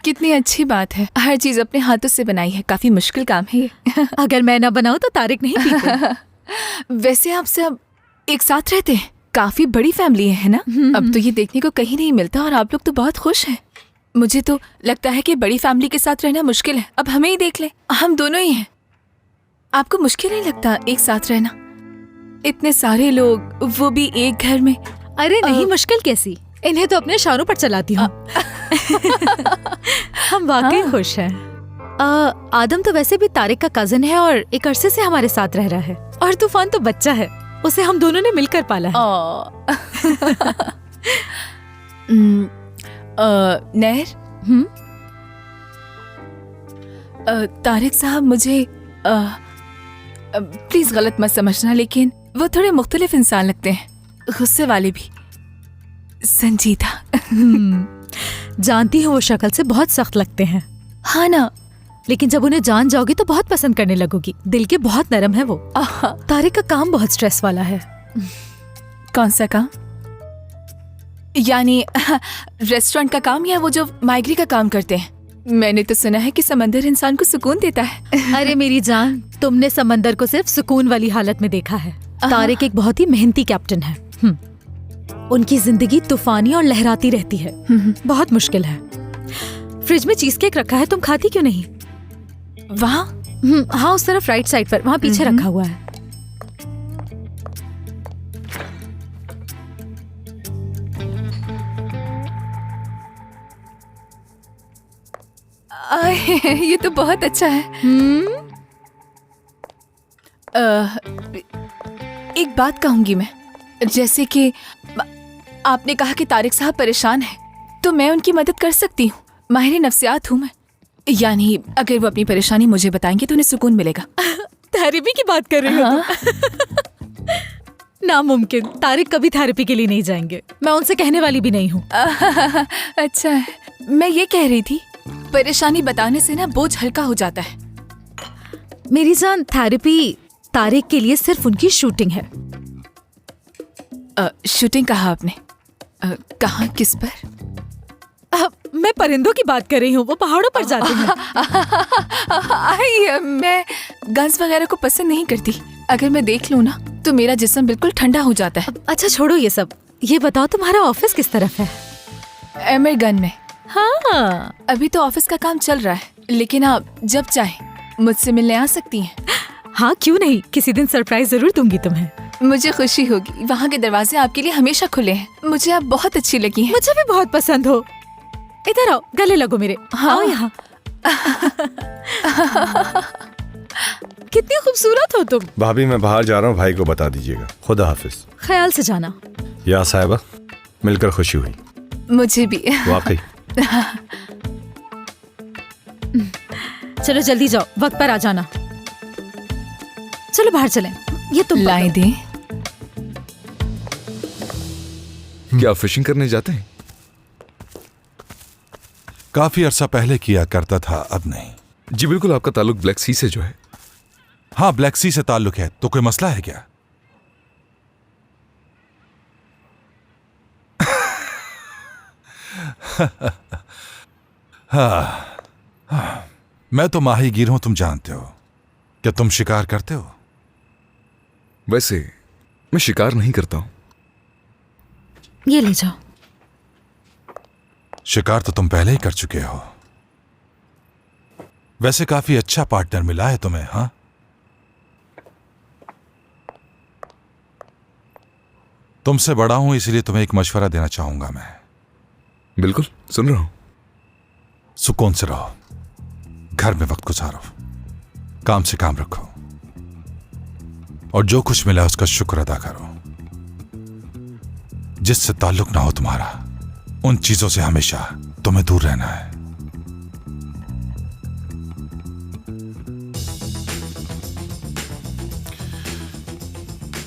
कितनी अच्छी बात है, हर चीज अपने हाथों से बनाई है। काफी मुश्किल काम है ये। अगर मैं ना बनाऊं तो तारिक नहीं पीते। वैसे आप सब एक साथ रहते हैं, काफी बड़ी फैमिली है ना? अब तो ये देखने को कहीं नहीं मिलता और आप लोग तो बहुत खुश हैं। मुझे तो लगता है कि बड़ी फैमिली के साथ रहना मुश्किल है। अब हमें ही देख ले, हम दोनों ही हैं। आपको मुश्किल नहीं लगता एक साथ रहना? इतने सारे लोग, वो भी एक घर में। अरे नहीं, मुश्किल कैसी, इन्हें तो अपने इशारों पर चलाती हूँ। हम वाकई खुश हैं। आदम तो वैसे भी तारिक का कजिन है और एक अरसे से हमारे साथ रह रहा है। और तूफान तो बच्चा है, उसे हम दोनों ने मिलकर पाला है। नहर, तारिक साहब, मुझे प्लीज गलत मत समझना, लेकिन वो थोड़े मुख्तलिफ इंसान लगते हैं, गुस्से वाले भी, संजीदा। जानती हूँ वो शक्ल से बहुत सख्त लगते हैं। हाँ ना, लेकिन जब उन्हें जान जाओगी तो बहुत पसंद करने लगोगी। दिल के बहुत नरम है वो। तारिक का काम बहुत स्ट्रेस वाला है। कौन सा काम? यानी रेस्टोरेंट का काम या वो जो माइग्री का काम करते हैं? मैंने तो सुना है कि समंदर इंसान को सुकून देता है। अरे मेरी जान, तुमने समंदर को सिर्फ सुकून वाली हालत में देखा है। तारिक एक बहुत ही मेहनती कैप्टन है। उनकी जिंदगी तूफानी और लहराती रहती है। बहुत मुश्किल है। फ्रिज में चीज केक रखा है, तुम खाती क्यों नहीं? वहाँ? हाँ, उस तरफ राइट साइड पर, वहाँ पीछे रखा हुआ है। ये तो बहुत अच्छा है। एक बात कहूंगी मैं, जैसे कि आपने कहा कि तारिक साहब परेशान हैं, तो मैं उनकी मदद कर सकती हूँ। माहिर नफ्सियात हूँ मैं। यानी अगर वो अपनी परेशानी मुझे बताएंगे तो उन्हें सुकून मिलेगा। थेरेपी की बात कर रही हो? नामुमकिन, तारिक कभी थेरेपी के लिए नहीं जाएंगे। मैं उनसे कहने वाली भी नहीं हूँ। अच्छा है, मैं ये कह रही थी, परेशानी बताने से ना बोझ हल्का हो जाता है। मेरी जान, थेरेपी तारिक के लिए सिर्फ उनकी शूटिंग है। शूटिंग कहा आपने? कहाँ, किस पर? मैं परिंदों की बात कर रही हूँ, वो पहाड़ों पर जाते हैं। मैं गन्स वगैरह को पसंद नहीं करती। अगर मैं देख लूँ ना तो मेरा जिस्म बिल्कुल ठंडा हो जाता है। अच्छा छोड़ो ये सब, ये बताओ तुम्हारा ऑफिस किस तरफ है? एमरगन में। हाँ, अभी तो ऑफिस का काम चल रहा है, लेकिन आप जब चाहे मुझसे मिलने आ सकती हैं। हाँ क्यों नहीं, किसी दिन सरप्राइज जरूर दूंगी तुम्हें। मुझे खुशी होगी। वहाँ के दरवाजे आपके लिए हमेशा खुले हैं। मुझे आप बहुत अच्छी लगी हैं। मुझे भी बहुत पसंद हो। इधर आओ, गले लगो मेरे। हाँ। आओ यहाँ। कितनी खूबसूरत हो तुम। भाभी, मैं बाहर जा रहा हूँ, भाई को बता दीजिएगा। खुदा हाफिज। ख्याल से जाना। या साहिबा, मिलकर खुशी हुई। मुझे भी। वाकई। चलो जल्दी जाओ, वक्त पर आ जाना। चलो बाहर चलें। ये तुम लाए दे। क्या फिशिंग करने जाते हैं? काफी अरसा पहले किया करता था, अब नहीं। जी बिल्कुल। आपका ताल्लुक ब्लैक सी से जो है? हाँ, ब्लैक सी से ताल्लुक है। तो कोई मसला है क्या? हाँ, मैं तो माहीगीर हूं, तुम जानते हो। क्या तुम शिकार करते हो? वैसे मैं शिकार नहीं करता हूं। ये ले जाओ। शिकार तो तुम पहले ही कर चुके हो। वैसे काफी अच्छा पार्टनर मिला है तुम्हें। हाँ, तुमसे बड़ा हूं, इसलिए तुम्हें एक मशवरा देना चाहूंगा मैं। बिल्कुल, सुन रहा हूं। सुकून से रहो, घर में वक्त गुजारो, काम से काम रखो और जो कुछ मिला उसका शुक्र अदा करो। जिससे ताल्लुक ना हो तुम्हारा, उन चीजों से हमेशा तुम्हें दूर रहना है।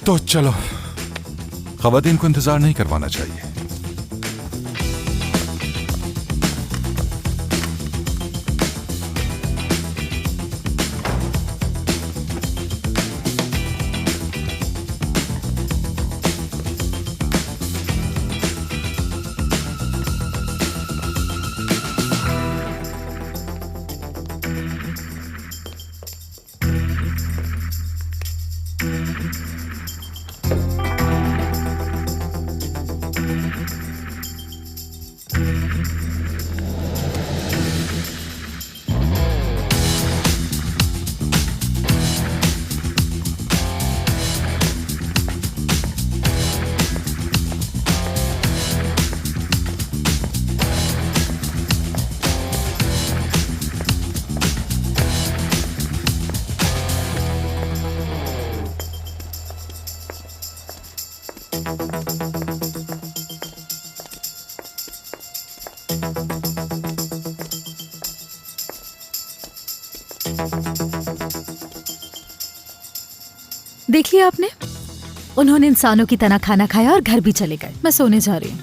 तो चलो, ख़वातीन को इंतजार नहीं करवाना चाहिए। देख लिया आपने? उन्होंने इंसानों की तरह खाना खाया और घर भी चले गए। मैं सोने जा रही हूँ।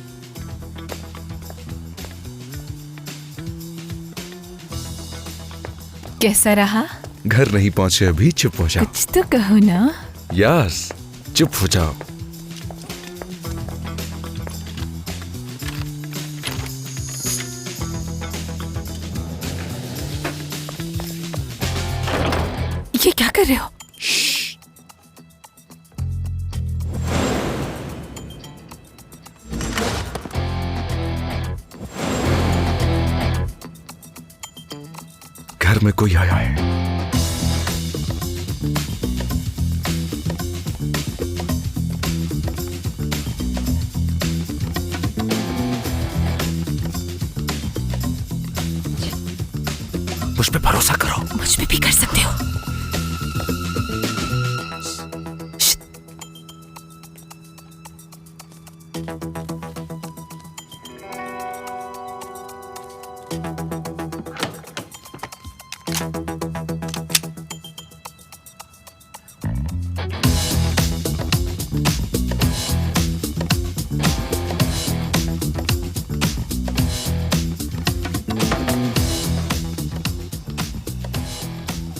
कैसा रहा? घर नहीं पहुंचे अभी, चुप हो जाओ। कुछ तो कहो ना। यस, चुप हो जाओ। ये क्या कर रहे हो? घर में कोई आया है। मुझ पे भरोसा करो। मुझ पे भी कर सकते हो।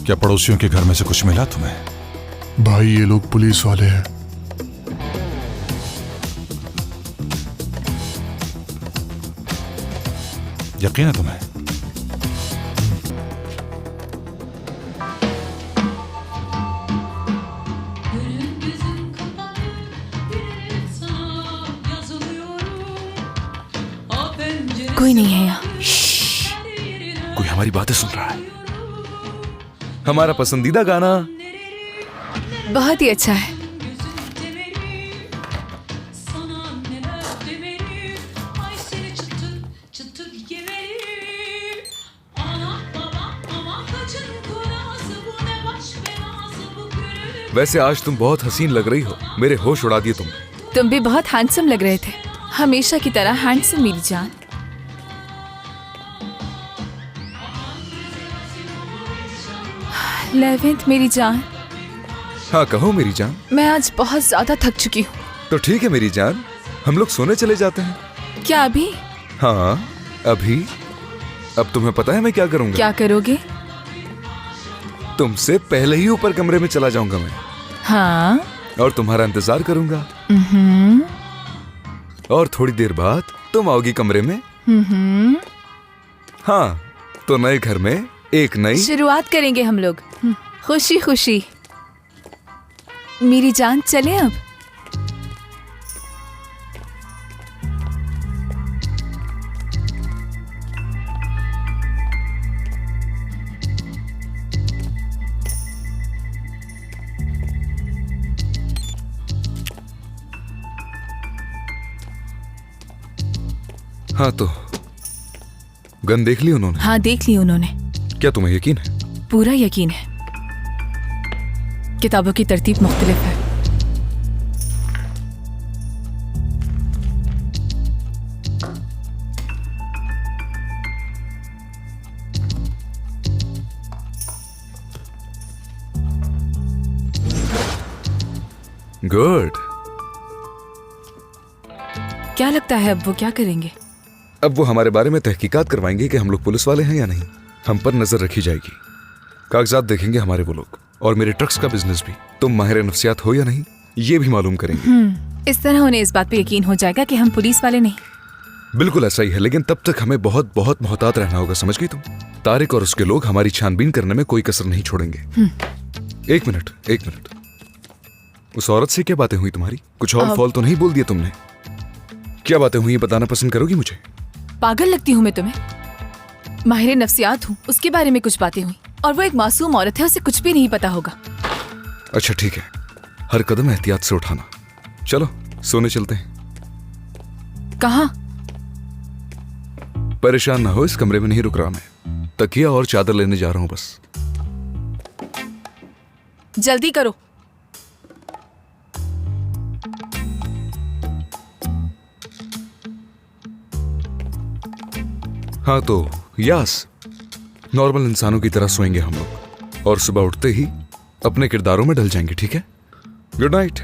क्या पड़ोसियों के घर में से कुछ मिला तुम्हें? भाई ये लोग पुलिस वाले हैं। यकीन है तुम्हें? कोई नहीं है यहाँ। कोई हमारी बातें सुन रहा है। हमारा पसंदीदा गाना। बहुत ही अच्छा है। वैसे आज तुम बहुत हसीन लग रही हो। मेरे होश उड़ा दिए तुमने। तुम भी बहुत हैंडसम लग रहे थे, हमेशा की तरह हैंडसम मेरी जान। लेवेंथ मेरी जान। हाँ कहो मेरी जान। मैं आज बहुत ज्यादा थक चुकी हूँ। तो ठीक है मेरी जान, हम लोग सोने चले जाते हैं। क्या अभी? हाँ अभी। अब तुम्हें पता है मैं क्या करूंगा? क्या करोगे? तुमसे पहले ही ऊपर कमरे में चला जाऊंगा मैं। हाँ। और तुम्हारा इंतजार करूंगा। और थोड़ी देर बाद तुम आओगी कमरे में। हाँ तो नए घर में एक नई शुरुआत करेंगे हम लोग, खुशी खुशी। मेरी जान चले अब। हाँ तो गन देख ली उन्होंने? हाँ देख ली उन्होंने। क्या तुम्हें यकीन है? पूरा यकीन है। किताबों की तरतीब मुख्तलिफ है। गुड। क्या लगता है अब वो क्या करेंगे? अब वो हमारे बारे में तहकीकात करवाएंगे कि हम लोग पुलिस वाले हैं या नहीं। हम पर नजर रखी जाएगी। कागजात देखेंगे हमारे वो लोग, और मेरे ट्रक्स का बिजनेस भी। तुम माहिर नफ्सियात हो या नहीं ये भी मालूम करेंगे। इस तरह उन्हें इस बात पे यकीन हो जाएगा कि हम पुलिस वाले नहीं। बिल्कुल ऐसा ही है, लेकिन तब तक हमें बहुत बहुत मोहतात रहना होगा, समझ गई तुम? तारिक और उसके लोग हमारी छानबीन करने में कोई कसर नहीं छोड़ेंगे। एक मिनट, एक मिनट। उस औरत से क्या बातें हुई तुम्हारी? कुछ और फॉल तो नहीं बोल दिया तुमने? क्या बातें हुई बताना पसंद करोगी मुझे? पागल लगती हूँ मैं तुम्हें? माहिर नफ्सियात हूँ, उसके बारे में कुछ बातें हुई। और वो एक मासूम औरत है, उसे कुछ भी नहीं पता होगा। अच्छा ठीक है, हर कदम एहतियात से उठाना। चलो सोने चलते हैं। कहाँ? परेशान ना हो, इस कमरे में नहीं रुक रहा मैं। तकिया और चादर लेने जा रहा हूं बस। जल्दी करो। हाँ तो यास, नॉर्मल इंसानों की तरह सोएंगे हम लोग और सुबह उठते ही अपने किरदारों में ढल जाएंगे, ठीक है? Good night.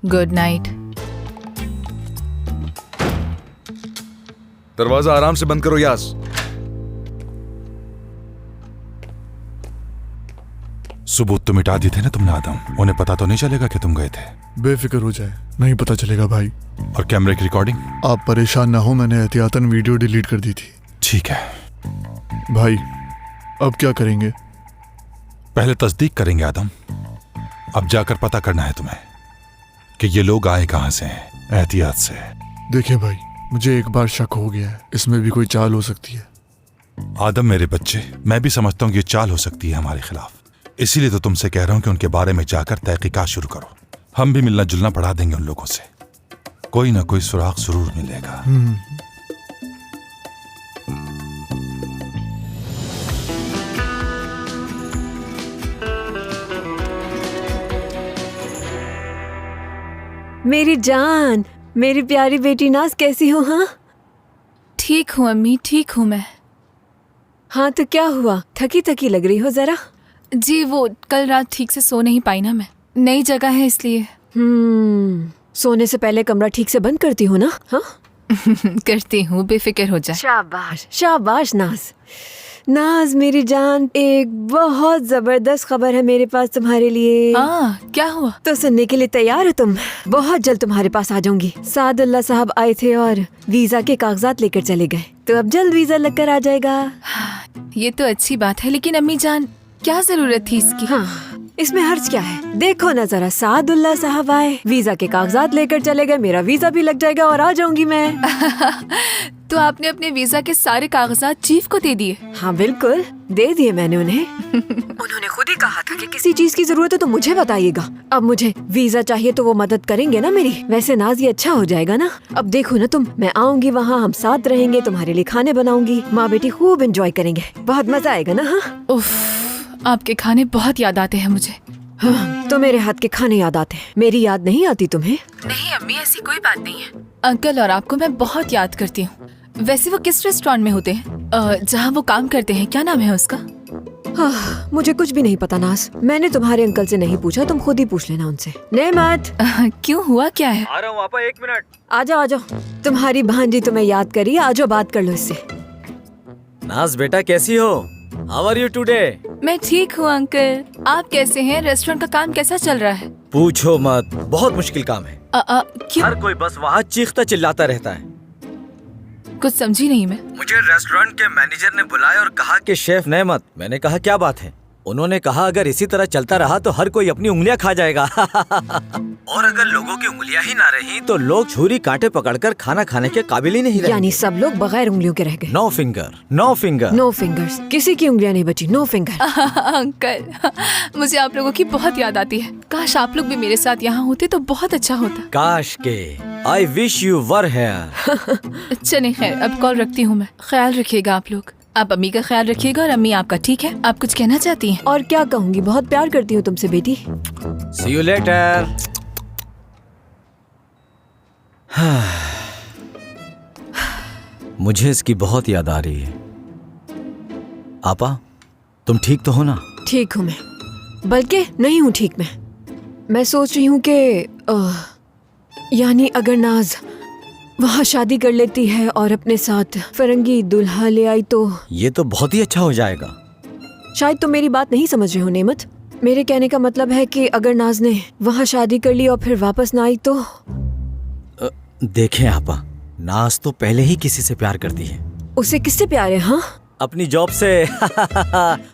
Good night. दरवाजा आराम से बंद करो यास। सबूत तो मिटा दिए थे ना तुमने आदम, उन्हें पता तो नहीं चलेगा कि तुम गए थे? बेफिक्र हो जाए, नहीं पता चलेगा भाई। और कैमरे की रिकॉर्डिंग? आप परेशान ना हो, मैंने एहतियातन वीडियो डिलीट कर दी थी। ठीक है। भाई अब क्या करेंगे? पहले तस्दीक करेंगे आदम। अब जाकर पता करना है तुम्हें कि ये लोग आए कहां से हैं, एहतियात से। देखिए भाई, मुझे एक बार शक हो गया है, इसमें भी कोई चाल हो सकती है। आदम मेरे बच्चे, मैं भी समझता हूँ कि ये चाल हो सकती है हमारे खिलाफ, इसीलिए तो तुमसे कह रहा हूं कि उनके बारे में जाकर तहकीकात शुरू करो। हम भी मिलना जुलना बढ़ा देंगे उन लोगों से, कोई ना कोई सुराग जरूर मिलेगा। मेरी जान, मेरी प्यारी बेटी नाज, कैसी हो? हाँ ठीक हूँ अम्मी, ठीक हूँ मैं। हाँ तो क्या हुआ, थकी थकी लग रही हो जरा। जी वो कल रात ठीक से सो नहीं पाई ना मैं, नई जगह है इसलिए। सोने से पहले कमरा ठीक से बंद करती हो ना? हाँ करती हूँ, बेफिक्र हो जाए। शाबाश शाबाश नाज। नाज मेरी जान, एक बहुत जबरदस्त खबर है मेरे पास तुम्हारे लिए। हाँ, क्या हुआ? तो सुनने के लिए तैयार हो तुम? बहुत जल्द तुम्हारे पास आ जाऊंगी। सादुल्ला साहब आए थे और वीजा के कागजात लेकर चले गए, तो अब जल्द वीजा लगकर आ जाएगा। ये तो अच्छी बात है, लेकिन अम्मी जान क्या जरूरत थी इसकी? हाँ, इसमें हर्ज क्या है? देखो ना जरा, सादुल्ला साहब आए, वीजा के कागजात लेकर चले गए, मेरा वीजा भी लग जाएगा और आ जाऊंगी मैं। तो आपने अपने वीजा के सारे कागजात चीफ को दे दिए? हाँ बिल्कुल, दे दिए मैंने उन्हें। उन्होंने खुद ही कहा था कि किसी चीज की जरूरत है तो मुझे बताइएगा। अब मुझे वीजा चाहिए तो वो मदद करेंगे ना मेरी। वैसे नाज ये अच्छा हो जाएगा ना, अब देखो ना तुम, मैं आऊंगी वहाँ, हम साथ रहेंगे, तुम्हारे लिए खाने बनाऊंगी, माँ बेटी खूब एंजॉय करेंगे, बहुत मजा आएगा ना। हाँ उफ, आपके खाने बहुत याद आते हैं मुझे। हाँ, तो मेरे हाथ के खाने याद आते हैं, मेरी याद नहीं आती तुम्हें? नहीं अम्मी, ऐसी कोई बात नहीं है। अंकल और आपको मैं बहुत याद करती हूँ। वैसे वो किस रेस्टोरेंट में होते हैं जहाँ वो काम करते हैं, क्या नाम है उसका? मुझे कुछ भी नहीं पता नाज, मैंने तुम्हारे अंकल से नहीं पूछा, तुम खुद ही पूछ लेना उनसे। नेमत, क्यों, हुआ क्या है? आ रहा हूँ पापा, 1 मिनट। आ जाओ, तुम्हारी भांजी तुम्हें याद करी, आ जाओ बात कर लो इससे। नाज बेटा कैसी हो? How are you today? मैं ठीक हूँ अंकल, आप कैसे हैं? रेस्टोरेंट का काम कैसा चल रहा है? पूछो मत, बहुत मुश्किल काम है। क्यों? हर कोई बस वहाँ चीखता चिल्लाता रहता है। कुछ समझी नहीं मैं। मुझे रेस्टोरेंट के मैनेजर ने बुलाया और कहा कि शेफ नेमत। मैंने कहा क्या बात है? उन्होंने कहा अगर इसी तरह चलता रहा तो हर कोई अपनी उंगलियां खा जाएगा। और अगर लोगों की उंगलियां ही ना रही तो लोग छुरी कांटे पकड़कर खाना खाने के काबिल ही नहीं रहे। यानी सब लोग बगैर उंगलियों के रह गए। No finger, no finger, no fingers, किसी की उंगलियां नहीं बची, नो फिंगर। अंकल, मुझे आप लोगों की बहुत याद आती है। काश आप लोग भी मेरे साथ यहाँ होते तो बहुत अच्छा होता। काश के, I wish you were here. चले खैर, अब कॉल रखती हूँ मैं। ख्याल रखिएगा आप लोग, आप अम्मी का ख्याल रखिएगा और अम्मी आपका, ठीक है? आप कुछ कहना चाहती हैं? और क्या कहूँगी, बहुत प्यार करती हूँ तुमसे बेटी। See you later. मुझे इसकी बहुत याद आ रही है। आपा, तुम ठीक तो हो ना? ठीक हूँ मैं, बल्कि नहीं हूँ ठीक मैं सोच रही हूँ कि यानी अगर नाज वहाँ शादी कर लेती है और अपने साथ फरंगी दुल्हा ले आई तो ये तो बहुत ही अच्छा हो जाएगा। शायद तुम मेरी बात नहीं समझ रहे हो नेमत। मेरे कहने का मतलब है कि अगर नाज ने वहाँ शादी कर ली और फिर वापस ना आई तो। देखें आपा, नाज तो पहले ही किसी से प्यार करती है। उसे किससे प्यार है? हाँ, अपनी जॉब से।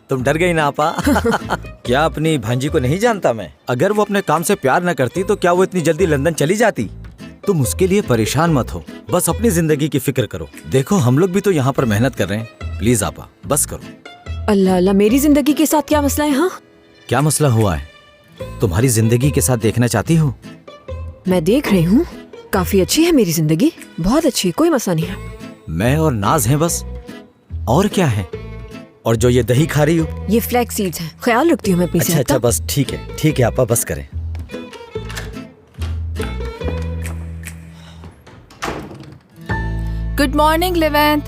तुम डर गई ना आपा? क्या अपनी भांजी को नहीं जानता मैं? अगर वो अपने काम से प्यार न करती तो क्या वो इतनी जल्दी लंदन चली जाती? तुम उसके लिए परेशान मत हो, बस अपनी जिंदगी की फिक्र करो। देखो हम लोग भी तो यहाँ पर मेहनत कर रहे हैं, प्लीज आपा बस करो। अल्लाह अल्लाह, मेरी जिंदगी के साथ क्या मसला है? हाँ, क्या मसला हुआ है? तुम्हारी जिंदगी के साथ देखना चाहती हो? मैं देख रही हूँ, काफी अच्छी है मेरी जिंदगी, बहुत अच्छी है, कोई मसला नहीं है। मैं और नाज हैं बस, और क्या है? और जो ये दही खा रही हो, ये फ्लैक्स सीड्स हैं, ख्याल रखती हूँ मैं अपनी सेहत अच्छा का। बस ठीक है आपा, बस करें। Good morning eleventh.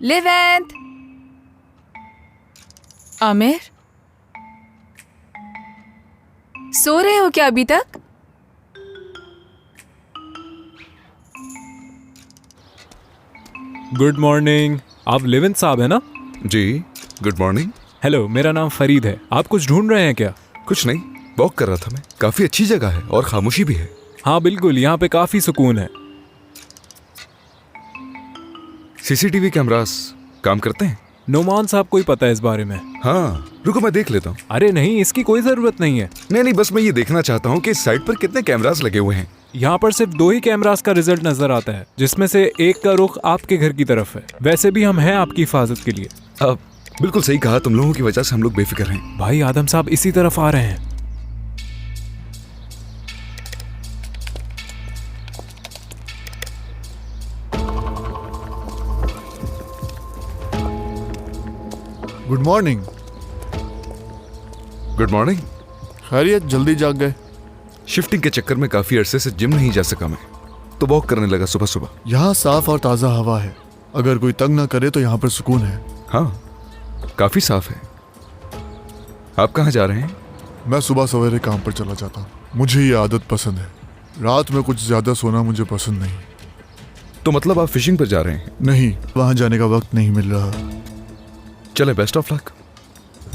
Eleventh. Aamir, सो रहे हो क्या अभी तक? Good morning. आप लेवेंथ साहब है ना? जी, गुड मॉर्निंग। हेलो, मेरा नाम फरीद है। आप कुछ ढूंढ रहे हैं क्या? कुछ नहीं, वॉक कर रहा था मैं। काफी अच्छी जगह है और खामोशी भी है। हाँ बिल्कुल, यहाँ पे काफी सुकून है। सीसीटीवी कैमरास काम करते हैं? नोमान साहब को ही पता है इस बारे में। हाँ, रुको मैं देख लेता हूँ। अरे नहीं, इसकी कोई जरूरत नहीं है। नहीं, बस मैं ये देखना चाहता हूँ कि इस साइट पर कितने कैमरास लगे हुए हैं। यहाँ पर सिर्फ 2 ही कैमरास का रिजल्ट नजर आता है, जिसमें से एक का रुख आपके घर की तरफ है। वैसे भी हम हैं आपकी हिफाजत के लिए। अब बिल्कुल सही कहा, तुम लोगों की वजह से हम लोग बेफिक्र हैं। भाई आदम साहब इसी तरफ आ रहे हैं। Good morning. Good morning. खैरियत, जल्दी जाग गए? शिफ्टिंग के चक्कर में काफी अरसे से जिम नहीं जा सका मैं, तो वॉक करने लगा सुबह सुबह। यहाँ साफ और ताज़ा हवा है। अगर कोई तंग ना करे तो यहाँ पर सुकून है। हाँ, काफी साफ है। आप कहाँ जा रहे हैं? मैं सुबह सवेरे काम पर चला जाता हूँ। मुझे ये आदत पसंद है। रात में कुछ ज्यादा सोना मुझे पसंद नहीं। तो मतलब आप फिशिंग पर जा रहे हैं? नहीं, वहाँ जाने का वक्त नहीं मिल रहा। चले, बेस्ट ऑफ लक।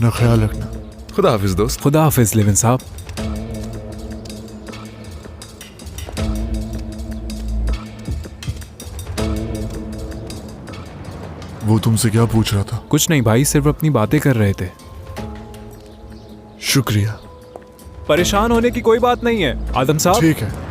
ना ख्याल रखना। खुदा हाफिज दोस्त। खुदा हाफिज लेवेंथ साहब। वो तुमसे क्या पूछ रहा था? कुछ नहीं भाई, सिर्फ अपनी बातें कर रहे थे। शुक्रिया। परेशान होने की कोई बात नहीं है आदम साहब। ठीक है।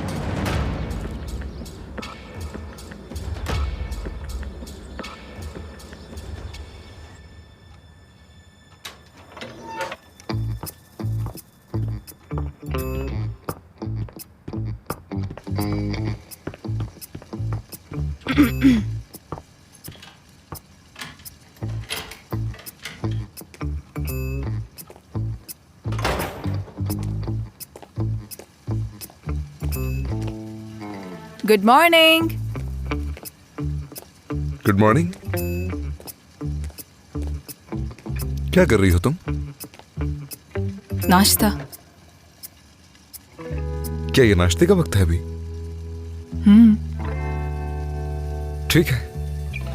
Good morning. Good morning. क्या कर रही हो तुम? नाश्ता। क्या ये नाश्ते का वक्त है अभी? ठीक है,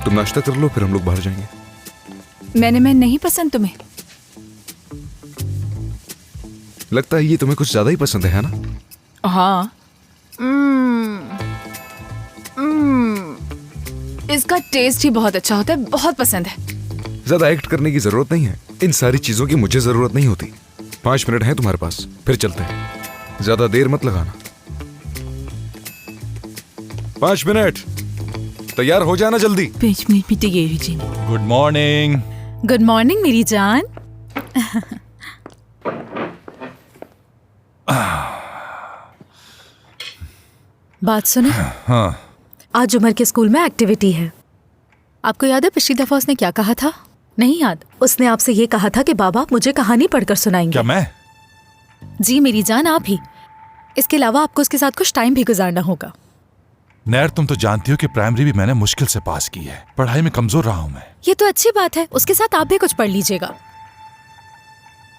तुम नाश्ता कर लो, फिर हम लोग बाहर जाएंगे। मैं नहीं पसंद तुम्हें? लगता है ये तुम्हें कुछ ज्यादा ही पसंद है ना? हाँ। इसका टेस्ट ही बहुत अच्छा होता है, बहुत पसंद है। ज्यादा एक्ट करने की जरूरत नहीं है। इन सारी चीजों की मुझे जरूरत नहीं होती। 5 मिनट है तुम्हारे पास, फिर चलते हैं। ज्यादा देर मत लगाना। 5 मिनट। तैयार हो जाना जल्दी। 5 मिनट भी तैयारी जी। Good morning. गुड मॉर्निंग मेरी जान। बात सुनो। हाँ, आज उमर के स्कूल में एक्टिविटी है। आपको याद है पिछली दफा उसने क्या कहा था? नहीं याद? उसने आपसे ये कहा था कि बाबा आप मुझे कहानी पढ़कर सुनाएंगे। क्या मैं? जी मेरी जान, आप ही। इसके अलावा आपको उसके साथ कुछ टाइम भी गुजारना होगा। नैर, तुम तो जानती हो कि प्राइमरी भी मैंने मुश्किल से पास की है। पढ़ाई में कमजोर रहा हूं मैं। ये तो अच्छी बात है, उसके साथ आप भी कुछ पढ़ लीजिएगा।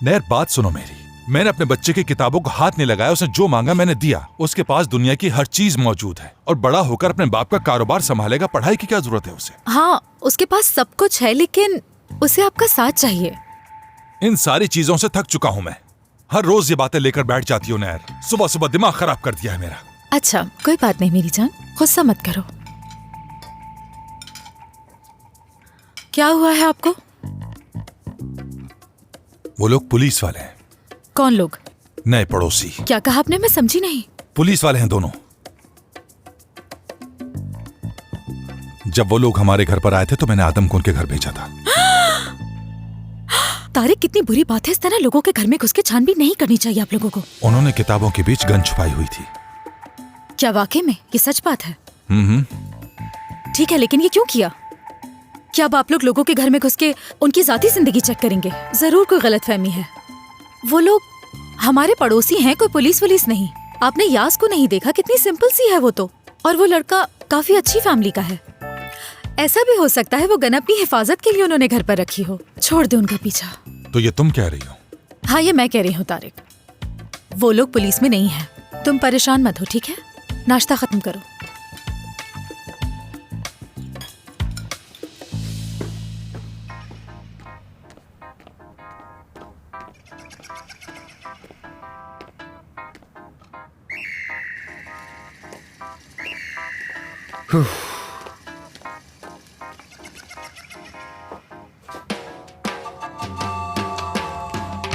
नैर, बात सुनो मेरी। मैंने अपने बच्चे की किताबों को हाथ नहीं लगाया। उसने जो मांगा मैंने दिया। उसके पास दुनिया की हर चीज मौजूद है और बड़ा होकर अपने बाप का कारोबार संभालेगा। पढ़ाई की क्या जरूरत है उसे? हाँ, उसके पास सब कुछ है, लेकिन उसे आपका साथ चाहिए। इन सारी चीजों से थक चुका हूं मैं। हर रोज ये बातें लेकर बैठ जाती हो नैर। सुबह सुबह दिमाग खराब कर दिया है मेरा। अच्छा, कोई बात नहीं मेरी जान, गुस्सा मत करो। क्या हुआ है आपको? वो लोग पुलिस वाले हैं। कौन लोग? नए पड़ोसी। क्या कहा आपने? मैं समझी नहीं। पुलिस वाले हैं दोनों। जब वो लोग हमारे घर पर आए थे तो मैंने आदम को उनके घर भेजा था। तारिक, कितनी बुरी बात है। इस तरह लोगों के घर में घुस के छानबीन नहीं करनी चाहिए आप लोगों को। उन्होंने किताबों के बीच गन छुपाई हुई थी। क्या वाकई में ये सच बात है? ठीक है, लेकिन ये क्यों किया? क्या अब आप लोग लोगों के घर में घुस के उनकी जाती जिंदगी चेक करेंगे? जरूर कोई गलतफहमी है। वो लोग हमारे पड़ोसी हैं, कोई पुलिस वुलिस नहीं। आपने यास को नहीं देखा? कितनी सिंपल सी है वो तो। और वो लड़का काफी अच्छी फैमिली का है। ऐसा भी हो सकता है वो गन अपनी हिफाजत के लिए उन्होंने घर पर रखी हो। छोड़ दे उनका पीछा। तो ये तुम कह रही हो? हाँ, ये मैं कह रही हूँ तारिक। वो लोग पुलिस में नहीं है। तुम परेशान मत हो, ठीक है? नाश्ता खत्म करो।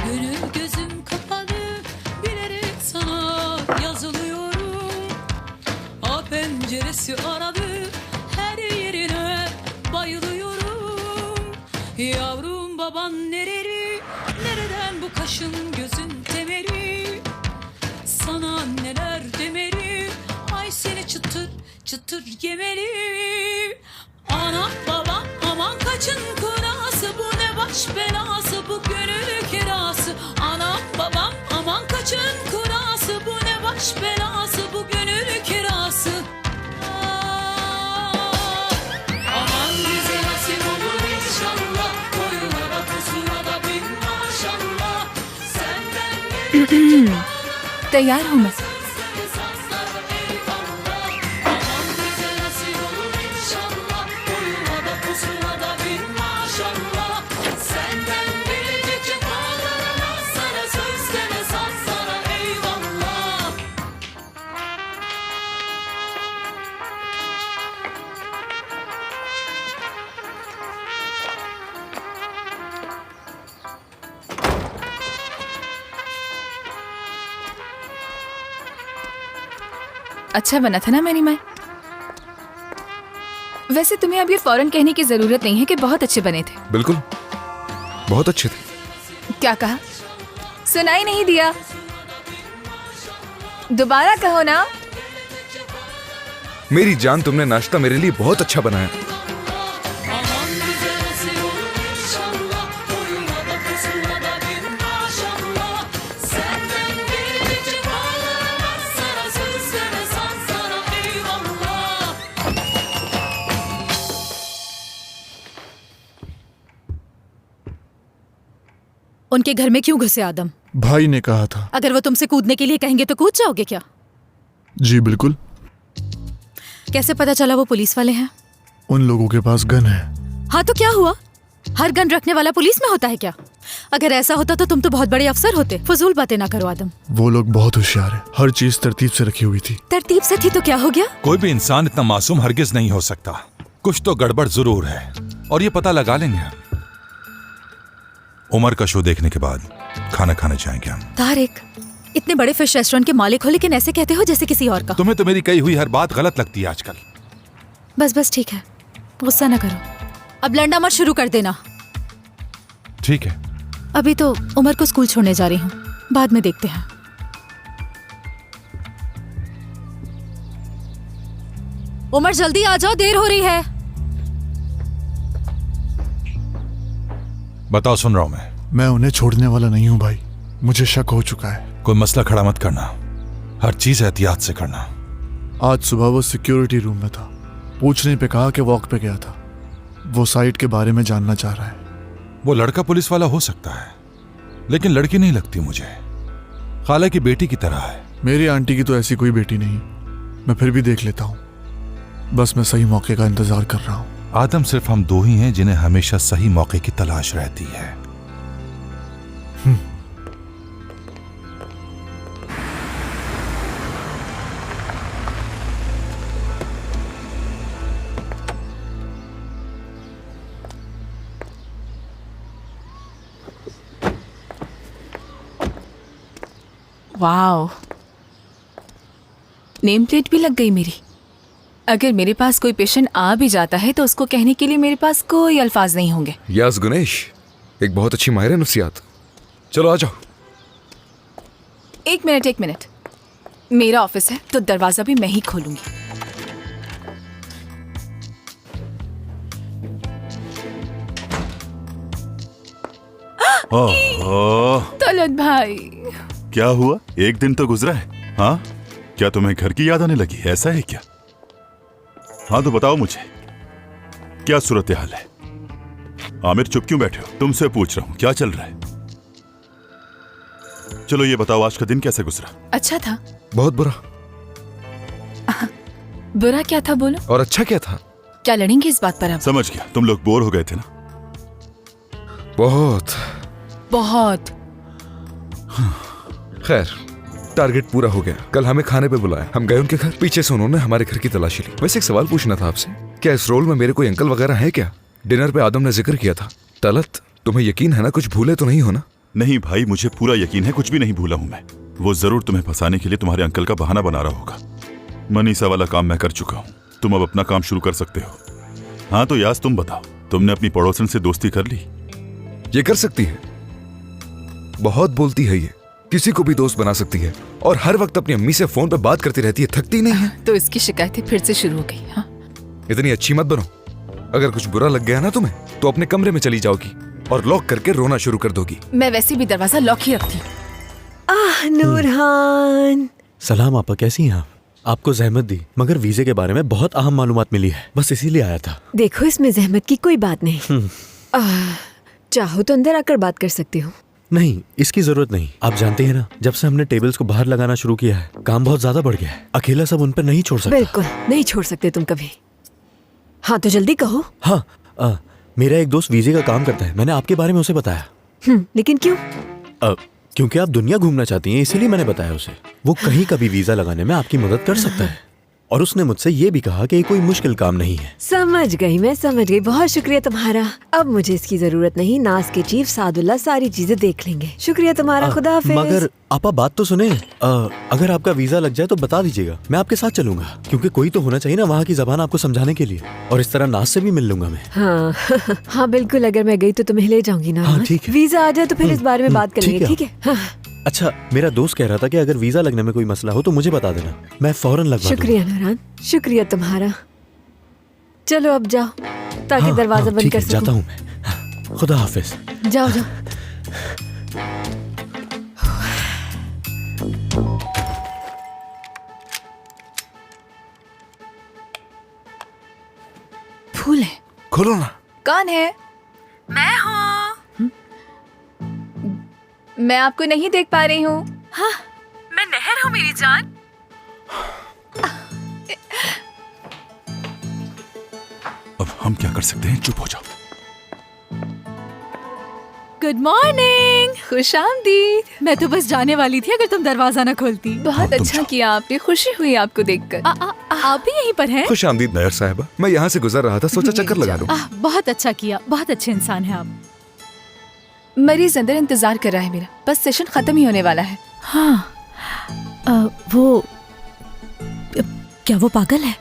Gönül gözüm kapalı, bilerek sana yazılıyorum. A penceresi aradı, her yerine bayılıyorum. Yavrum baban nereli, nereden bu kaşın gözün temeri? Sana neler demeli, ay seni çıtır çıtır yemeli. Ana baba aman kaçın kurası, bu ne baş belası, bu gönül kirası. Anam babam aman kaçın kurası, bu ne baş belası, bu gönül kirası. Aman bize nasip olur inşallah, koyuna da kusura da bin maşallah. Senden तैयार हूँ मैं। अच्छा बना था ना मेरी माँ? वैसे तुम्हें अब ये फौरन कहने की जरूरत नहीं है कि बहुत अच्छे बने थे। बिल्कुल, बहुत अच्छे थे। क्या कहा? सुनाई नहीं दिया। दोबारा कहो ना। मेरी जान, तुमने नाश्ता मेरे लिए बहुत अच्छा बनाया। उनके घर में क्यों घुसे आदम? भाई ने कहा था। अगर वो तुमसे कूदने के लिए कहेंगे तो कूद जाओगे क्या? जी बिल्कुल। कैसे पता चला वो पुलिस वाले हैं? उन लोगों के पास गन है। हाँ तो क्या हुआ? हर गन रखने वाला पुलिस में होता है क्या? अगर ऐसा होता तो तुम तो बहुत बड़े अफसर होते। फजूल बातें ना करो आदम। वो लोग बहुत होशियार है, हर चीज तरतीब से रखी हुई थी। तरतीब से थी तो क्या हो गया? कोई भी इंसान इतना मासूम हरगिज नहीं हो सकता। कुछ तो गड़बड़ जरूर है और ये पता लगा लेंगे हम। उमर का शो देखने के बाद खाना खाने जाएंगे हम। तारिक, इतने बड़े फिश रेस्टोरेंट के मालिक हो लेकिन ऐसे कहते हो जैसे किसी और का। तुम्हें तो मेरी कही हुई हर बात गलत लगती है आजकल। बस बस ठीक है, गुस्सा ना करो। अब लड़ना मत शुरू कर देना। ठीक है। अभी तो उमर को स्कूल छोड़ने जा रही हूँ, बाद में देखते हैं। उमर जल्दी आ जाओ, देर हो रही है। बताओ, सुन रहा हूं मैं उन्हें छोड़ने वाला नहीं हूँ भाई, मुझे शक हो चुका है। कोई मसला खड़ा मत करना, हर चीज एहतियात से करना। आज सुबह वो सिक्योरिटी रूम में था, पूछने पे कहा कि वॉक पे गया था। वो साइट के बारे में जानना चाह रहा है। वो लड़का पुलिस वाला हो सकता है लेकिन लड़की नहीं लगती मुझे, खाला की बेटी की तरह है। मेरी आंटी की तो ऐसी कोई बेटी नहीं, मैं फिर भी देख लेता हूँ। बस मैं सही मौके का इंतजार कर रहा हूँ। आदम, सिर्फ हम दो ही हैं जिन्हें हमेशा सही मौके की तलाश रहती है। वाओ, नेम प्लेट भी लग गई मेरी। अगर मेरे पास कोई पेशेंट आ भी जाता है तो उसको कहने के लिए मेरे पास कोई अल्फाज नहीं होंगे। यास गुनेश एक बहुत अच्छी माहिर है नफ्सियात। चलो आ जाओ। एक मिनट, मेरा ऑफिस है तो दरवाजा भी मैं ही खोलूंगी। ओह, तलत भाई, क्या हुआ? एक दिन तो गुजरा है। हाँ, क्या तुम्हें घर की याद आने लगी? ऐसा है क्या? हाँ तो बताओ मुझे, क्या सूरत हाल है? आमिर चुप क्यों बैठे हो? तुमसे पूछ रहा हूँ, क्या चल रहा है? चलो ये बताओ, आज का दिन कैसे गुजरा? अच्छा था। बहुत बुरा। बुरा क्या था बोलो? और अच्छा क्या था? क्या लड़ेंगे इस बात पर आप? समझ गया, तुम लोग बोर हो गए थे ना। बहुत। बहुत। खैर, टारगेट पूरा हो गया। कल हमें खाने पे बुलाया, हम गए उनके घर। पीछे से उन्होंने हमारे घर की तलाशी ली। वैसे एक सवाल पूछना था आपसे, क्या इस रोल में मेरे कोई अंकल वगैरह है क्या? डिनर पे आदम ने जिक्र किया था। तलत, तुम्हें यकीन है ना, कुछ भूले तो नहीं हो ना? नहीं भाई, मुझे पूरा यकीन है, कुछ भी नहीं भूला हूं मैं। वो जरूर तुम्हें फंसाने के लिए तुम्हारे अंकल का बहाना बना रहा होगा। मनीषा वाला काम मैं कर चुका हूं, तुम अब अपना काम शुरू कर सकते हो। हाँ तो यास, तुम बताओ, तुमने अपनी पड़ोसन से दोस्ती कर ली? ये कर सकती है, बहुत बोलती है ये, किसी को भी दोस्त बना सकती है और हर वक्त अपनी अम्मी से फोन पे बात करती रहती है, थकती नहीं है। तो इसकी शिकायतें फिर से शुरू हो गई। हाँ? इतनी अच्छी मत बनो। अगर कुछ बुरा लग गया ना तुम्हें तो अपने कमरे में चली जाओगी और लॉक करके रोना शुरू कर दोगी। मैं वैसे भी दरवाजा लॉक ही रखती हूँ। नूरहान, सलाम आपा, कैसी हैं आप? आपको जहमत दी, मगर वीजे के बारे में बहुत अहम मालूमात मिली है, बस इसीलिए आया था। देखो इसमें जहमत की कोई बात नहीं। चाहो तो अंदर आकर बात कर सकती हूँ। नहीं, इसकी जरूरत नहीं। आप जानते हैं ना, जब से हमने टेबल्स को बाहर लगाना शुरू किया है, काम बहुत ज्यादा बढ़ गया है। अकेला सब उन पर नहीं छोड़ सकता। बिल्कुल नहीं छोड़ सकते तुम कभी। हाँ तो जल्दी कहो। हाँ, मेरा एक दोस्त वीजे का काम करता है, मैंने आपके बारे में उसे बताया। लेकिन क्यों? क्योंकि आप दुनिया घूमना चाहती हैं, इसीलिए मैंने बताया उसे। वो कहीं का भी वीजा लगाने में आपकी मदद कर सकता है। और उसने मुझसे ये भी कहा कि ये कोई मुश्किल काम नहीं है। समझ गई, मैं समझ गई। बहुत शुक्रिया तुम्हारा। अब मुझे इसकी जरूरत नहीं। नाज के चीफ सादुल्ला सारी चीजें देख लेंगे। शुक्रिया तुम्हारा, खुदा हाफिज। मगर आपा बात तो सुने, अगर आपका वीजा लग जाए तो बता दीजिएगा, मैं आपके साथ चलूंगा। क्योंकि कोई तो होना चाहिए ना वहाँ की जबान आपको समझाने के लिए। और इस तरह नाज से भी मिल लूंगा मैं। हाँ हाँ बिल्कुल, अगर मैं गई तो तुम्हें ले जाऊंगी ना। हाँ, ठीक है। वीजा आ जाए तो फिर इस बारे में बात कर लेंगे, ठीक है? हाँ। अच्छा, मेरा दोस्त कह रहा था कि अगर वीजा लगने में कोई मसला हो तो मुझे बता देना, मैं फौरन लगवा शुक्रिया नूरान, शुक्रिया तुम्हारा। चलो अब जाओ ताकि दरवाजा बंद कर सकूं। जाता हूँ मैं। खुदा हाफिज। जाओ जाओ। फूल है। खोलो ना। कौन है? मैं हूँ। मैं आपको नहीं देख पा रही हूँ। हाँ, मैं नहर हूँ मेरी जान। अब हम क्या कर सकते हैं? चुप हो जाओ। Good morning. खुश आमदीद। मैं तो बस जाने वाली थी अगर तुम दरवाजा ना खोलती। बहुत अच्छा किया आपने, खुशी हुई आपको देखकर। आप भी यहीं पर हैं? खुश आमदीद नहर साहिबा, मैं यहाँ से गुजर रहा था, सोचा चक्कर लगा लूं। बहुत अच्छा किया, बहुत अच्छे इंसान हैं आप। मरीज अंदर इंतजार कर रहा है मेरा, बस सेशन खत्म ही होने वाला है। हाँ, वो क्या वो पागल है?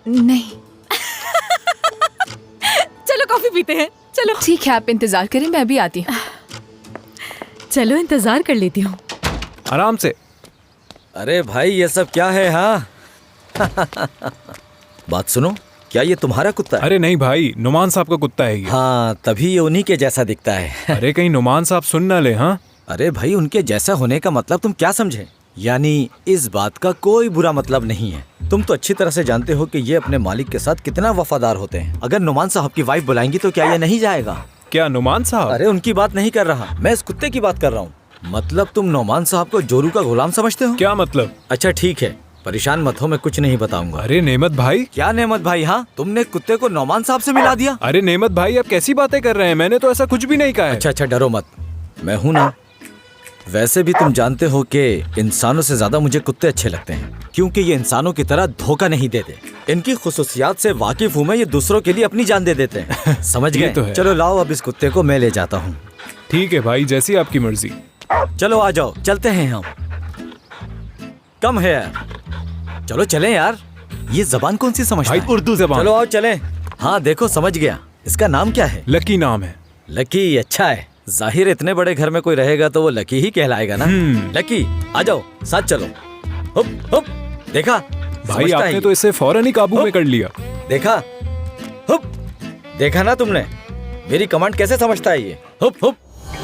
नहीं। चलो कॉफी पीते हैं, चलो। ठीक है, आप इंतजार करें, मैं अभी आती हूँ। चलो इंतजार कर लेती हूँ। आराम से। अरे भाई, ये सब क्या है? हाँ बात सुनो, क्या ये तुम्हारा कुत्ता है? अरे नहीं भाई, नुमान साहब का कुत्ता है ये। हाँ, तभी ये उन्हीं के जैसा दिखता है। अरे कहीं नुमान साहब सुन ना ले। हाँ, अरे भाई, उनके जैसा होने का मतलब तुम क्या समझे? यानी इस बात का कोई बुरा मतलब नहीं है। तुम तो अच्छी तरह से जानते हो कि ये अपने मालिक के साथ कितना वफादार होते हैं। अगर नुमान साहब की वाइफ बुलाएंगी तो क्या ये नहीं जाएगा? क्या नुमान साहब? अरे उनकी बात नहीं कर रहा मैं, इस कुत्ते की बात कर रहा हूँ। मतलब तुम नुमान साहब को जोरू का गुलाम समझते हो? क्या मतलब? अच्छा ठीक है, परेशान मत हो, मैं कुछ नहीं बताऊंगा। अरे नेमत भाई। क्या नेमत भाई? हाँ, तुमने कुत्ते को नुमान साहब से मिला दिया। अरे नेमत भाई, आप कैसी बातें कर रहे हैं? मैंने तो ऐसा कुछ भी नहीं कहा है। अच्छा, डरो मत, मैं हूं ना। वैसे भी तुम जानते हो कि इंसानों से ज्यादा मुझे कुत्ते अच्छे लगते हैं, क्योंकि ये इंसानों की तरह धोखा नहीं देते। इनकी खुसूसियात से वाकिफ हूँ मैं, ये दूसरों के लिए अपनी जान दे देते हैं। समझ गए? तो है। चलो लाओ, अब इस कुत्ते को मैं ले जाता हूँ। ठीक है भाई, जैसी आपकी मर्जी। चलो आ जाओ, चलते हैं हम। कम है यार, चलो चलें यार। ये जबान कौन सी समझता है? उर्दू जबान। चलो आओ चलें। हाँ देखो, समझ गया। इसका नाम क्या है? लकी नाम है। लकी, अच्छा है। जाहिर इतने बड़े घर में कोई रहेगा तो वो लकी ही कहलाएगा ना। लकी आ जाओ, साथ चलो। हुप हुप, देखा भाई, आपने तो इसे फौरन ही काबू में कर लिया। देखा, हुप, देखा ना तुमने? मेरी कमांड कैसे समझता है ये? Hoop hoop.